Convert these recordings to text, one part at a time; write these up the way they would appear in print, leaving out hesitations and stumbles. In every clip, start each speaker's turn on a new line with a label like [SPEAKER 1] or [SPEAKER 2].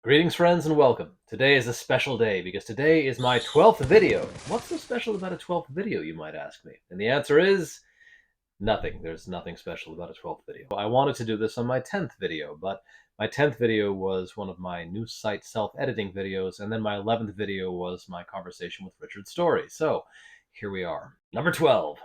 [SPEAKER 1] Greetings friends and welcome. Today is a special day because today is my 12th video. What's so special about a 12th video, you might ask me? And the answer is nothing. There's nothing special about a 12th video. I wanted to do this on my 10th video, but my 10th video was one of my new site self-editing videos, and then my 11th video was my conversation with Richard Story. So here we are. Number 12.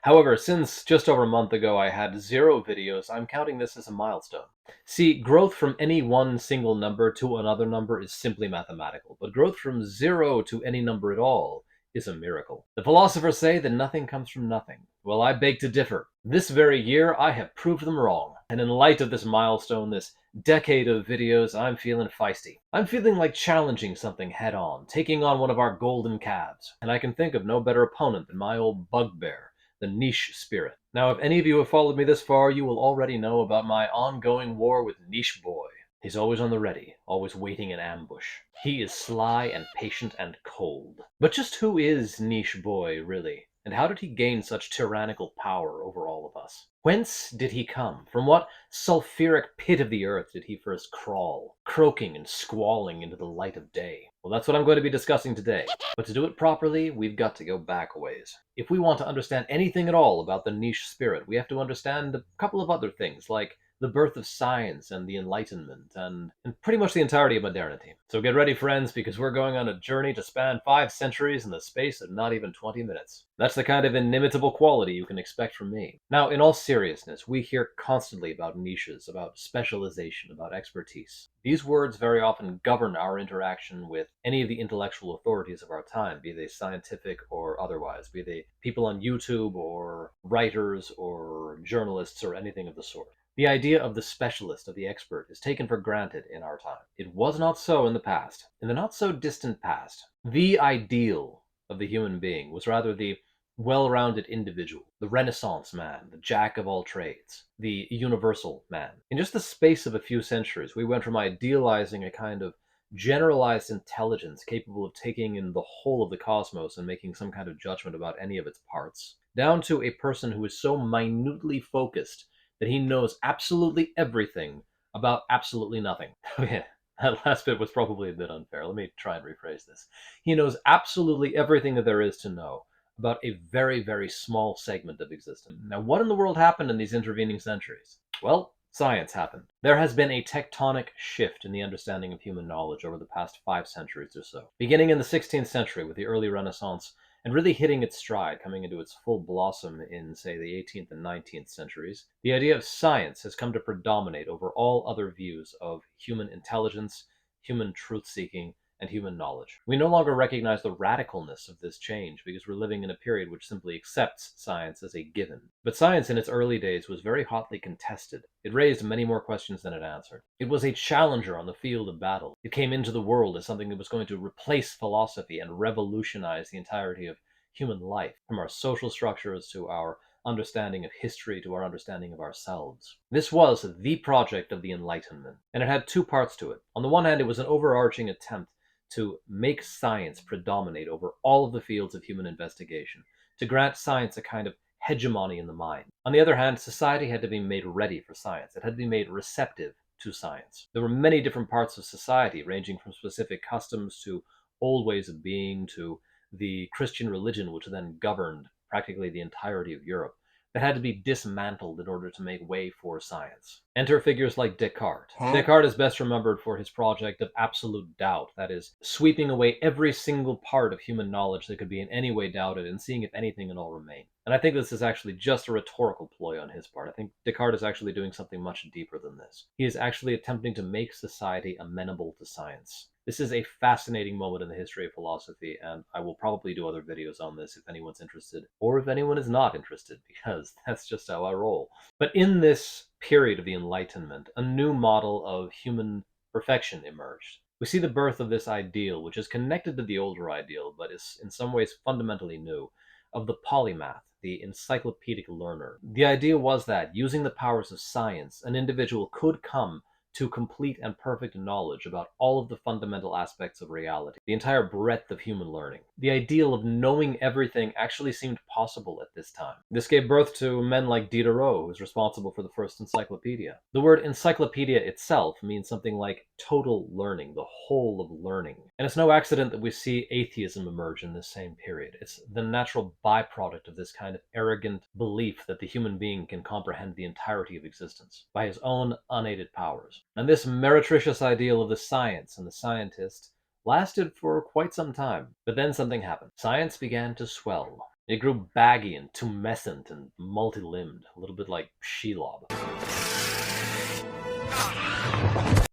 [SPEAKER 1] However, since just over a month ago I had 0 videos, I'm counting this as a milestone. See, growth from any one single number to another number is simply mathematical, but growth from 0 to any number at all is a miracle. The philosophers say that nothing comes from nothing. Well, I beg to differ. This very year, I have proved them wrong. And in light of this milestone, this decade of videos, I'm feeling feisty. I'm feeling like challenging something head on, taking on one of our golden calves. And I can think of no better opponent than my old bugbear, the niche spirit. Now, if any of you have followed me this far, you will already know about my ongoing war with Niche Boy. He's always on the ready, always waiting in ambush. He is sly and patient and cold. But just who is Niche Boy, really? And how did he gain such tyrannical power over all of us? Whence did he come? From what sulphuric pit of the earth did he first crawl, croaking and squalling into the light of day? Well, that's what I'm going to be discussing today. But to do it properly, we've got to go back a ways. If we want to understand anything at all about the niche spirit, we have to understand a couple of other things, like the birth of science and the Enlightenment, and pretty much the entirety of modernity. So get ready, friends, because we're going on a journey to span 5 centuries in the space of not even 20 minutes. That's the kind of inimitable quality you can expect from me. Now, in all seriousness, we hear constantly about niches, about specialization, about expertise. These words very often govern our interaction with any of the intellectual authorities of our time, be they scientific or otherwise, be they people on YouTube or writers or journalists or anything of the sort. The idea of the specialist, of the expert, is taken for granted in our time. It was not so in the past. In the not-so-distant past, the ideal of the human being was rather the well-rounded individual, the Renaissance man, the jack of all trades, the universal man. In just the space of a few centuries, we went from idealizing a kind of generalized intelligence capable of taking in the whole of the cosmos and making some kind of judgment about any of its parts, down to a person who is so minutely focused that he knows absolutely everything about absolutely nothing. Okay, that last bit was probably a bit unfair. Let me try and rephrase this. He knows absolutely everything that there is to know about a very, very small segment of existence. Now, what in the world happened in these intervening centuries? Well, science happened. There has been a tectonic shift in the understanding of human knowledge over the past 5 centuries or so. Beginning in the 16th century with the early Renaissance, and really hitting its stride, coming into its full blossom in, say, the 18th and 19th centuries, the idea of science has come to predominate over all other views of human intelligence, human truth-seeking, and human knowledge. We no longer recognize the radicalness of this change because we're living in a period which simply accepts science as a given. But science in its early days was very hotly contested. It raised many more questions than it answered. It was a challenger on the field of battle. It came into the world as something that was going to replace philosophy and revolutionize the entirety of human life, from our social structures to our understanding of history to our understanding of ourselves. This was the project of the Enlightenment, and it had 2 parts to it. On the one hand, it was an overarching attempt to make science predominate over all of the fields of human investigation, to grant science a kind of hegemony in the mind. On the other hand, society had to be made ready for science. It had to be made receptive to science. There were many different parts of society, ranging from specific customs to old ways of being to the Christian religion, which then governed practically the entirety of Europe, that had to be dismantled in order to make way for science. Enter figures like Descartes. Descartes is best remembered for his project of absolute doubt, that is, sweeping away every single part of human knowledge that could be in any way doubted and seeing if anything at all remained. And I think this is actually just a rhetorical ploy on his part. I think Descartes is actually doing something much deeper than this. He is actually attempting to make society amenable to science. This is a fascinating moment in the history of philosophy, and I will probably do other videos on this if anyone's interested, or if anyone is not interested, because that's just how I roll. But in this period of the Enlightenment, a new model of human perfection emerged. We see the birth of this ideal, which is connected to the older ideal, but is in some ways fundamentally new, of the polymath, the encyclopedic learner. The idea was that, using the powers of science, an individual could come to complete and perfect knowledge about all of the fundamental aspects of reality, the entire breadth of human learning. The ideal of knowing everything actually seemed possible at this time. This gave birth to men like Diderot, who was responsible for the first encyclopedia. The word encyclopedia itself means something like total learning, the whole of learning. And it's no accident that we see atheism emerge in this same period. It's the natural byproduct of this kind of arrogant belief that the human being can comprehend the entirety of existence by his own unaided powers. And this meretricious ideal of the science and the scientist lasted for quite some time. But then something happened. Science began to swell. It grew baggy and tumescent and multi-limbed, a little bit like Shelob.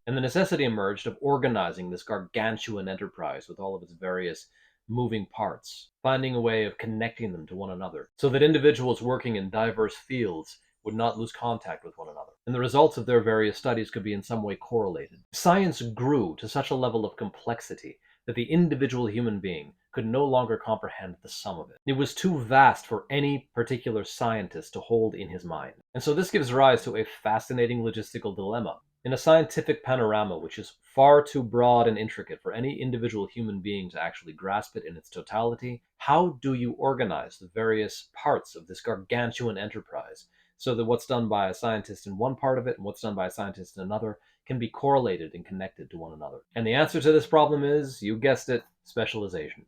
[SPEAKER 1] And the necessity emerged of organizing this gargantuan enterprise with all of its various moving parts, finding a way of connecting them to one another, so that individuals working in diverse fields would not lose contact with one another, and the results of their various studies could be in some way correlated. Science grew to such a level of complexity that the individual human being could no longer comprehend the sum of it. It was too vast for any particular scientist to hold in his mind. And so this gives rise to a fascinating logistical dilemma. In a scientific panorama which is far too broad and intricate for any individual human being to actually grasp it in its totality, how do you organize the various parts of this gargantuan enterprise so that what's done by a scientist in one part of it and what's done by a scientist in another can be correlated and connected to one another? And the answer to this problem is, you guessed it, specialization.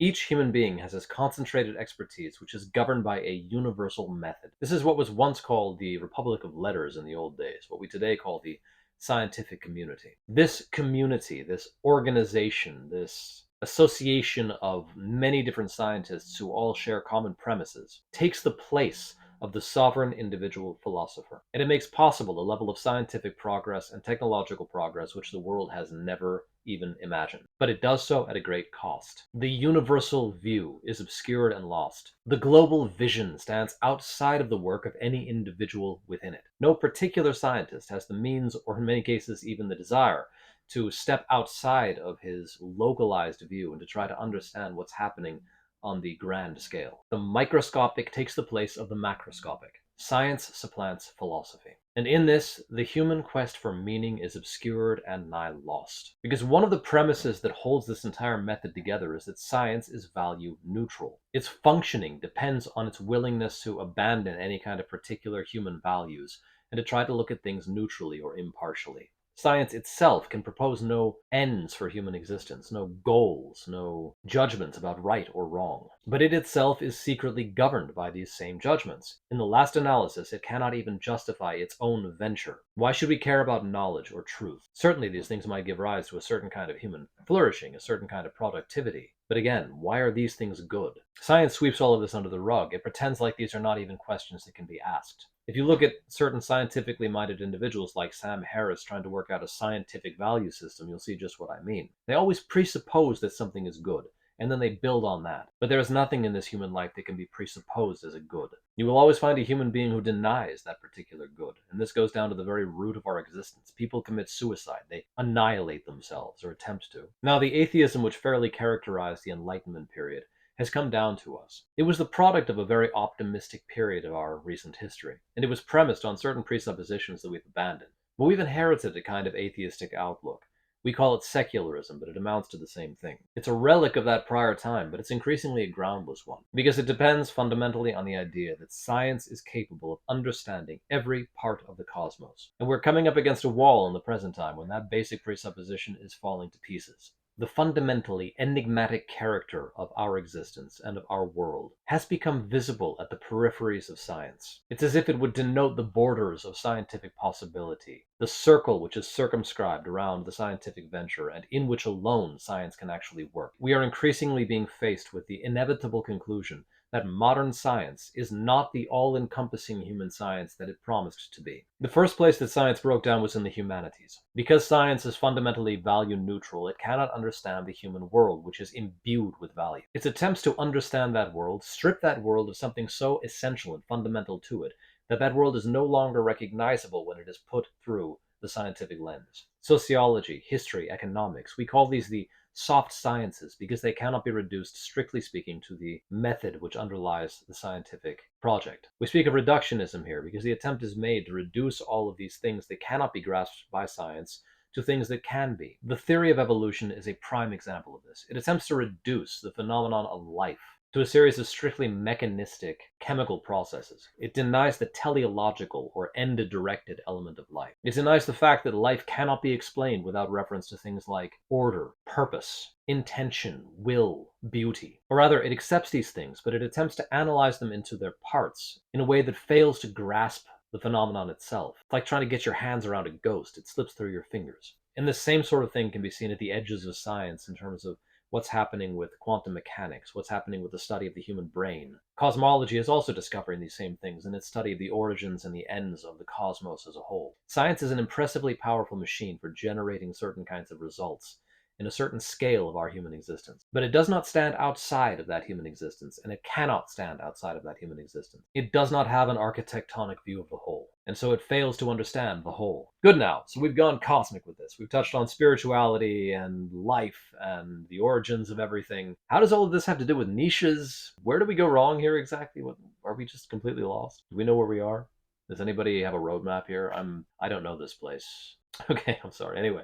[SPEAKER 1] Each human being has this concentrated expertise which is governed by a universal method. This is what was once called the Republic of Letters in the old days, what we today call the scientific community. This community, this organization, this association of many different scientists who all share common premises, takes the place of the sovereign individual philosopher. And it makes possible a level of scientific progress and technological progress which the world has never even imagined. But it does so at a great cost. The universal view is obscured and lost. The global vision stands outside of the work of any individual within it. No particular scientist has the means, or in many cases even the desire, to step outside of his localized view and to try to understand what's happening on the grand scale. The microscopic takes the place of the macroscopic. Science supplants philosophy. And in this, the human quest for meaning is obscured and nigh lost. Because one of the premises that holds this entire method together is that science is value neutral. Its functioning depends on its willingness to abandon any kind of particular human values and to try to look at things neutrally or impartially. Science itself can propose no ends for human existence, no goals, no judgments about right or wrong. But it itself is secretly governed by these same judgments. In the last analysis, it cannot even justify its own venture. Why should we care about knowledge or truth? Certainly these things might give rise to a certain kind of human flourishing, a certain kind of productivity. But again, why are these things good? Science sweeps all of this under the rug. It pretends like these are not even questions that can be asked. If you look at certain scientifically minded individuals like Sam Harris trying to work out a scientific value system, you'll see just what I mean. They always presuppose that something is good, and then they build on that. But there is nothing in this human life that can be presupposed as a good. You will always find a human being who denies that particular good, and this goes down to the very root of our existence. People commit suicide. They annihilate themselves, or attempt to. Now, the atheism which fairly characterized the Enlightenment period has come down to us. It was the product of a very optimistic period of our recent history, and it was premised on certain presuppositions that we've abandoned. But we've inherited a kind of atheistic outlook. We call it secularism, but it amounts to the same thing. It's a relic of that prior time, but it's increasingly a groundless one, because it depends fundamentally on the idea that science is capable of understanding every part of the cosmos. And we're coming up against a wall in the present time when that basic presupposition is falling to pieces. The fundamentally enigmatic character of our existence and of our world has become visible at the peripheries of science. It's as if it would denote the borders of scientific possibility, the circle which is circumscribed around the scientific venture and in which alone science can actually work. We are increasingly being faced with the inevitable conclusion that modern science is not the all-encompassing human science that it promised to be. The first place that science broke down was in the humanities. Because science is fundamentally value neutral, it cannot understand the human world, which is imbued with value. Its attempts to understand that world strip that world of something so essential and fundamental to it that that world is no longer recognizable when it is put through the scientific lens. Sociology, history, economics, we call these the soft sciences because they cannot be reduced, strictly speaking, to the method which underlies the scientific project. We speak of reductionism here because the attempt is made to reduce all of these things that cannot be grasped by science to things that can be. The theory of evolution is a prime example of this. It attempts to reduce the phenomenon of life to a series of strictly mechanistic chemical processes. It denies the teleological or end-directed element of life. It denies the fact that life cannot be explained without reference to things like order, purpose, intention, will, beauty. Or rather, it accepts these things, but it attempts to analyze them into their parts in a way that fails to grasp the phenomenon itself. It's like trying to get your hands around a ghost. It slips through your fingers. And the same sort of thing can be seen at the edges of science in terms of what's happening with quantum mechanics, what's happening with the study of the human brain. Cosmology is also discovering these same things in its study of the origins and the ends of the cosmos as a whole. Science is an impressively powerful machine for generating certain kinds of results in a certain scale of our human existence. But it does not stand outside of that human existence, and it cannot stand outside of that human existence. It does not have an architectonic view of the whole, and so it fails to understand the whole. Good now, so we've gone cosmic with this. We've touched on spirituality and life and the origins of everything. How does all of this have to do with niches? Where do we go wrong here exactly? Are we just completely lost? Do we know where we are? Does anybody have a roadmap here? I don't know this place. Okay, I'm sorry. Anyway.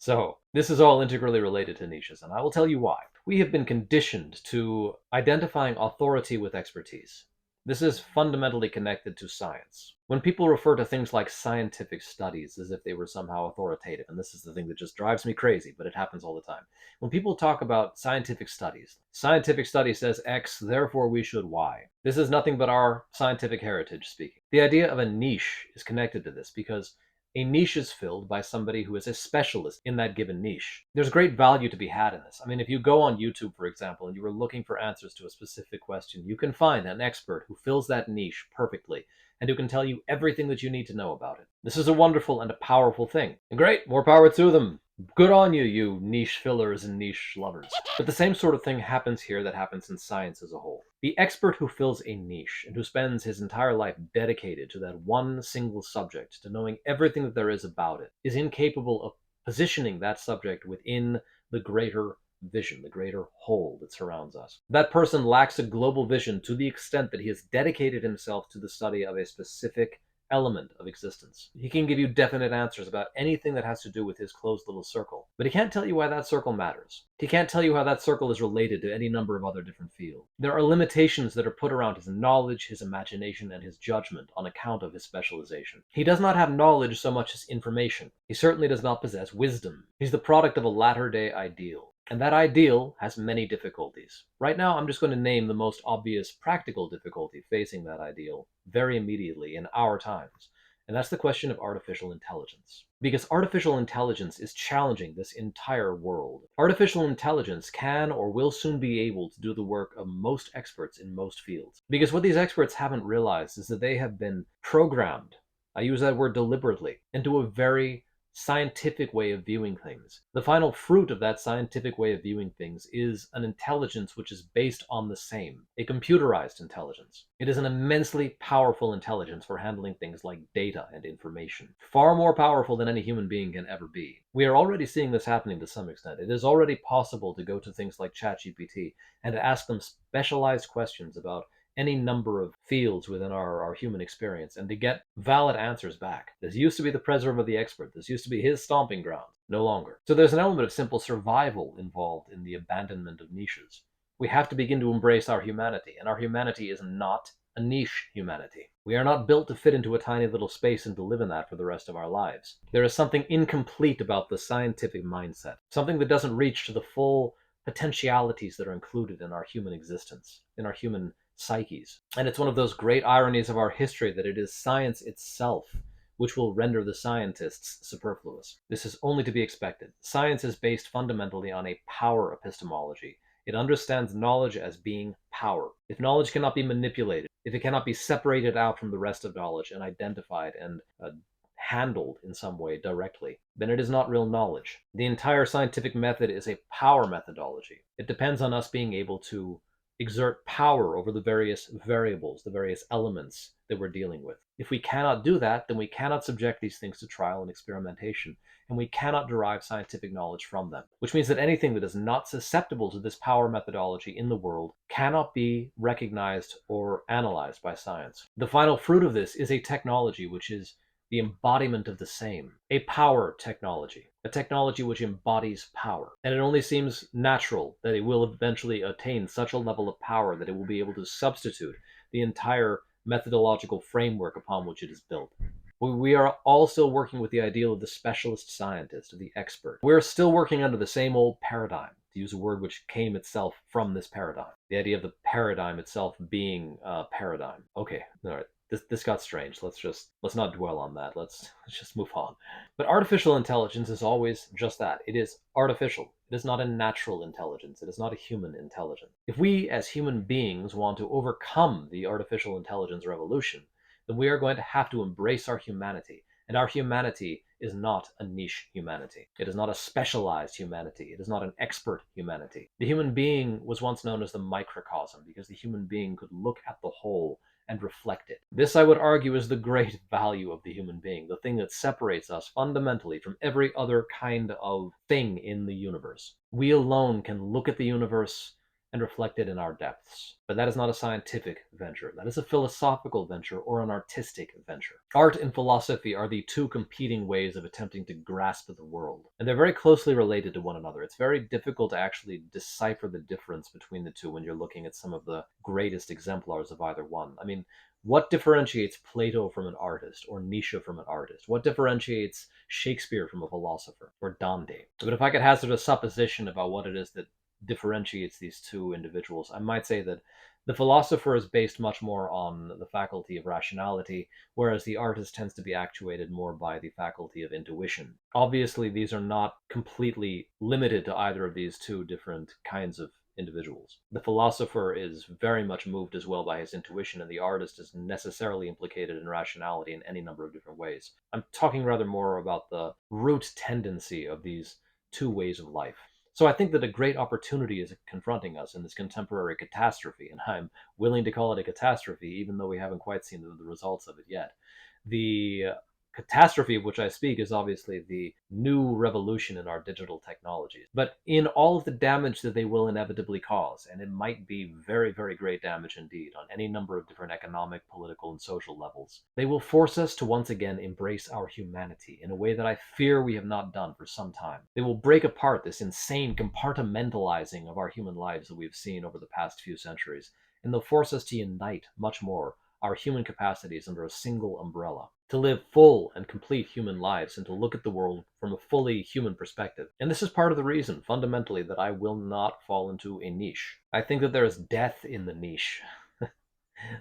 [SPEAKER 1] So, this is all integrally related to niches, and I will tell you why. We have been conditioned to identifying authority with expertise. This is fundamentally connected to science. When people refer to things like scientific studies as if they were somehow authoritative, and this is the thing that just drives me crazy, but it happens all the time. When people talk about scientific study says X, therefore we should Y. This is nothing but our scientific heritage speaking. The idea of a niche is connected to this because a niche is filled by somebody who is a specialist in that given niche. There's great value to be had in this. I mean, if you go on YouTube, for example, and you were looking for answers to a specific question, you can find an expert who fills that niche perfectly and who can tell you everything that you need to know about it. This is a wonderful and a powerful thing. And great, more power to them. Good on you, you niche fillers and niche lovers. But the same sort of thing happens here that happens in science as a whole. The expert who fills a niche and who spends his entire life dedicated to that one single subject, to knowing everything that there is about it, is incapable of positioning that subject within the greater vision, the greater whole that surrounds us. That person lacks a global vision to the extent that he has dedicated himself to the study of a specific element of existence. He can give you definite answers about anything that has to do with his closed little circle, but he can't tell you why that circle matters. He can't tell you how that circle is related to any number of other different fields. There are limitations that are put around his knowledge, his imagination, and his judgment on account of his specialization. He does not have knowledge so much as information. He certainly does not possess wisdom. He's the product of a latter-day ideal. And that ideal has many difficulties. Right now, I'm just going to name the most obvious practical difficulty facing that ideal very immediately in our times. And that's the question of artificial intelligence. Because artificial intelligence is challenging this entire world. Artificial intelligence can or will soon be able to do the work of most experts in most fields. Because what these experts haven't realized is that they have been programmed, I use that word deliberately, into a very scientific way of viewing things. The final fruit of that scientific way of viewing things is an intelligence which is based on the same, a computerized intelligence. It is an immensely powerful intelligence for handling things like data and information, far more powerful than any human being can ever be. We are already seeing this happening to some extent. It is already possible to go to things like ChatGPT and to ask them specialized questions about any number of fields within our human experience and to get valid answers back. This used to be the preserve of the expert. This used to be his stomping ground. No longer. So there's an element of simple survival involved in the abandonment of niches. We have to begin to embrace our humanity, and our humanity is not a niche humanity. We are not built to fit into a tiny little space and to live in that for the rest of our lives. There is something incomplete about the scientific mindset, something that doesn't reach to the full potentialities that are included in our human existence, in our human psyches. And it's one of those great ironies of our history that it is science itself which will render the scientists superfluous. This is only to be expected. Science is based fundamentally on a power epistemology. It understands knowledge as being power. If knowledge cannot be manipulated, if it cannot be separated out from the rest of knowledge and identified and handled in some way directly, then it is not real knowledge. The entire scientific method is a power methodology. It depends on us being able to exert power over the various variables, the various elements that we're dealing with. If we cannot do that, then we cannot subject these things to trial and experimentation, and we cannot derive scientific knowledge from them, which means that anything that is not susceptible to this power methodology in the world cannot be recognized or analyzed by science. The final fruit of this is a technology which is the embodiment of the same, a power technology, a technology which embodies power. And it only seems natural that it will eventually attain such a level of power that it will be able to substitute the entire methodological framework upon which it is built. We are all still working with the ideal of the specialist scientist, of the expert. We're still working under the same old paradigm, to use a word which came itself from this paradigm. The idea of the paradigm itself being a paradigm. Okay, all right. This got strange. Let's not dwell on that. Let's just move on. But artificial intelligence is always just that. It is artificial. It is not a natural intelligence. It is not a human intelligence. If we as human beings want to overcome the artificial intelligence revolution, then we are going to have to embrace our humanity. And our humanity is not a niche humanity. It is not a specialized humanity. It is not an expert humanity. The human being was once known as the microcosm because the human being could look at the whole and reflect it. This, I would argue, is the great value of the human being, the thing that separates us fundamentally from every other kind of thing in the universe. We alone can look at the universe and reflect it in our depths. But that is not a scientific venture. That is a philosophical venture or an artistic venture. Art and philosophy are the two competing ways of attempting to grasp the world. And they're very closely related to one another. It's very difficult to actually decipher the difference between the two when you're looking at some of the greatest exemplars of either one. I mean, what differentiates Plato from an artist, or Nietzsche from an artist? What differentiates Shakespeare from a philosopher, or Dante? But if I could hazard a supposition about what it is that differentiates these two individuals, I might say that the philosopher is based much more on the faculty of rationality, whereas the artist tends to be actuated more by the faculty of intuition. Obviously, these are not completely limited to either of these two different kinds of individuals. The philosopher is very much moved as well by his intuition, and the artist is necessarily implicated in rationality in any number of different ways. I'm talking rather more about the root tendency of these two ways of life. So I think that a great opportunity is confronting us in this contemporary catastrophe, and I'm willing to call it a catastrophe, even though we haven't quite seen the results of it yet. The catastrophe of which I speak is obviously the new revolution in our digital technologies. But in all of the damage that they will inevitably cause, and it might be very, very great damage indeed on any number of different economic, political, and social levels, they will force us to once again embrace our humanity in a way that I fear we have not done for some time. They will break apart this insane compartmentalizing of our human lives that we've seen over the past few centuries, and they'll force us to unite much more our human capacities under a single umbrella, to live full and complete human lives and to look at the world from a fully human perspective. And this is part of the reason, fundamentally, that I will not fall into a niche. I think that there is death in the niche.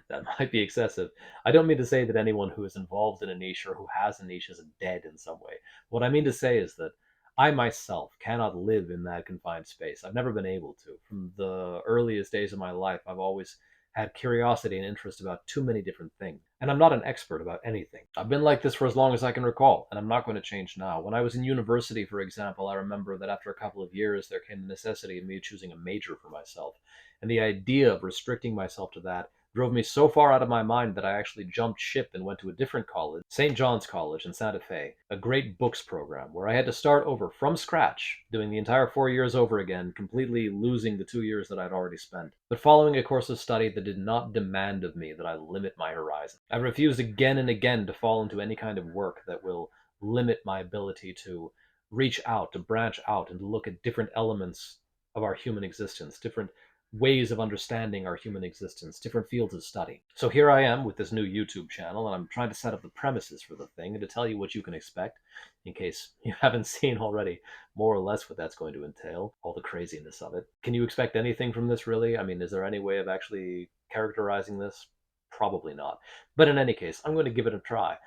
[SPEAKER 1] That might be excessive. I don't mean to say that anyone who is involved in a niche or who has a niche is dead in some way. What I mean to say is that I myself cannot live in that confined space. I've never been able to. From the earliest days of my life, I've always had curiosity and interest about too many different things. And I'm not an expert about anything. I've been like this for as long as I can recall, and I'm not going to change now. When I was in university, for example, I remember that after a couple of years, there came the necessity of me choosing a major for myself. And the idea of restricting myself to that drove me so far out of my mind that I actually jumped ship and went to a different college, St. John's College in Santa Fe, a great books program where I had to start over from scratch, doing the entire 4 years over again, completely losing the 2 years that I'd already spent, but following a course of study that did not demand of me that I limit my horizon. I refused again and again to fall into any kind of work that will limit my ability to reach out, to branch out, and to look at different elements of our human existence, different ways of understanding our human existence, different fields of study. So here I am with this new YouTube channel, and I'm trying to set up the premises for the thing and to tell you what you can expect, in case you haven't seen already more or less what that's going to entail, all the craziness of it. Can you expect anything from this, really? I mean, is there any way of actually characterizing this? Probably not. But in any case, I'm going to give it a try.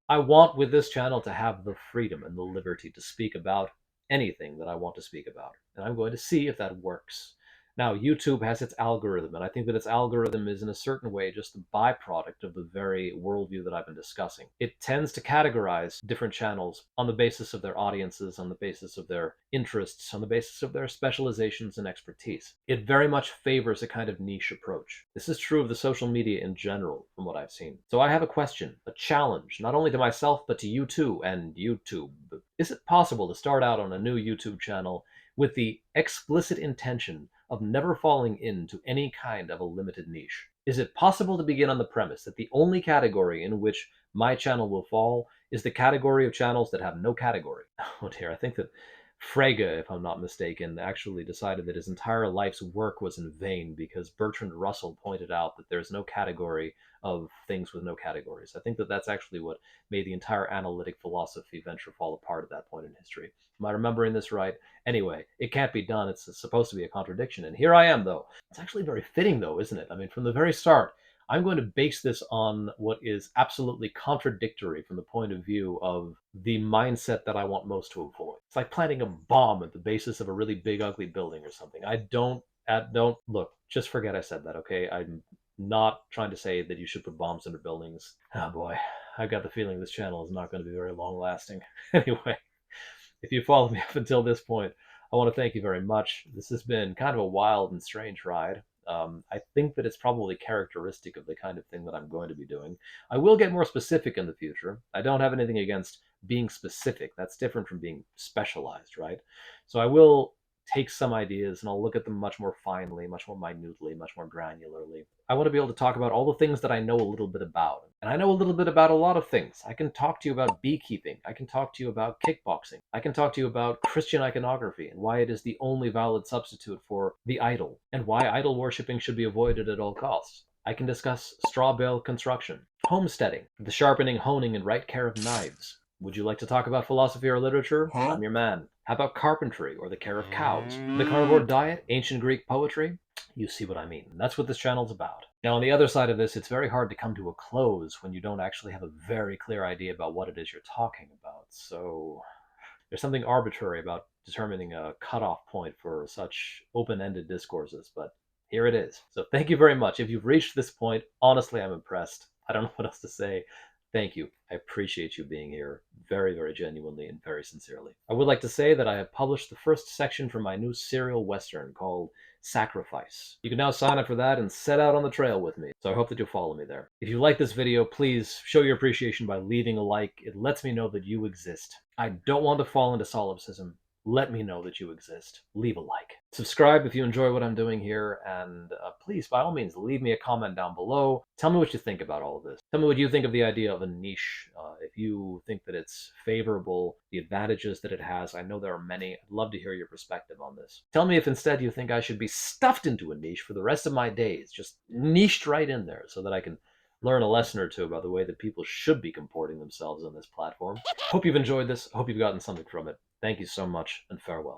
[SPEAKER 1] I want with this channel to have the freedom and the liberty to speak about anything that I want to speak about, and I'm going to see if that works. Now, YouTube has its algorithm, and I think that its algorithm is in a certain way just the byproduct of the very worldview that I've been discussing. It tends to categorize different channels on the basis of their audiences, on the basis of their interests, on the basis of their specializations and expertise. It very much favors a kind of niche approach. This is true of the social media in general, from what I've seen. So I have a question, a challenge, not only to myself, but to you too, and YouTube. Is it possible to start out on a new YouTube channel with the explicit intention of never falling into any kind of a limited niche? Is it possible to begin on the premise that the only category in which my channel will fall is the category of channels that have no category? Oh dear, I think that Frege, if I'm not mistaken, actually decided that his entire life's work was in vain because Bertrand Russell pointed out that there's no category of things with no categories. I think that that's actually what made the entire analytic philosophy venture fall apart at that point in history. Am I remembering this right? Anyway, it can't be done. It's supposed to be a contradiction. And here I am, though. It's actually very fitting, though, isn't it? I mean, from the very start, I'm going to base this on what is absolutely contradictory from the point of view of the mindset that I want most to avoid. It's like planting a bomb at the basis of a really big, ugly building or something. I don't look, just forget I said that, okay? I'm not trying to say that you should put bombs under buildings. Oh boy, I've got the feeling this channel is not going to be very long lasting. Anyway, if you followed me up until this point, I want to thank you very much. This has been kind of a wild and strange ride. I think that it's probably characteristic of the kind of thing that I'm going to be doing. I will get more specific in the future. I don't have anything against being specific. That's different from being specialized, right? So I will take some ideas and I'll look at them much more finely, much more minutely, much more granularly. I want to be able to talk about all the things that I know a little bit about. And I know a little bit about a lot of things. I can talk to you about beekeeping. I can talk to you about kickboxing. I can talk to you about Christian iconography and why it is the only valid substitute for the idol, and why idol worshipping should be avoided at all costs. I can discuss straw bale construction, homesteading, the sharpening, honing, and right care of knives. Would you like to talk about philosophy or literature?
[SPEAKER 2] Huh?
[SPEAKER 1] I'm your man. How about carpentry or the care of cows? The carnivore diet, ancient Greek poetry? You see what I mean. That's what this channel's about. Now, on the other side of this, it's very hard to come to a close when you don't actually have a very clear idea about what it is you're talking about. So there's something arbitrary about determining a cutoff point for such open-ended discourses, but here it is. So thank you very much. If you've reached this point, honestly, I'm impressed. I don't know what else to say. Thank you. I appreciate you being here very, very genuinely and very sincerely. I would like to say that I have published the first section for my new serial Western called Sacrifice. You can now sign up for that and set out on the trail with me. So I hope that you'll follow me there. If you like this video, please show your appreciation by leaving a like. It lets me know that you exist. I don't want to fall into solipsism. Let me know that you exist. Leave a like. Subscribe if you enjoy what I'm doing here, and please, by all means, leave me a comment down below. Tell me what you think about all of this. Tell me what you think of the idea of a niche. If you think that it's favorable, the advantages that it has. I know there are many. I'd love to hear your perspective on this. Tell me if instead you think I should be stuffed into a niche for the rest of my days, just niched right in there so that I can learn a lesson or two about the way that people should be comporting themselves on this platform. Hope you've enjoyed this. Hope you've gotten something from it. Thank you so much, and farewell.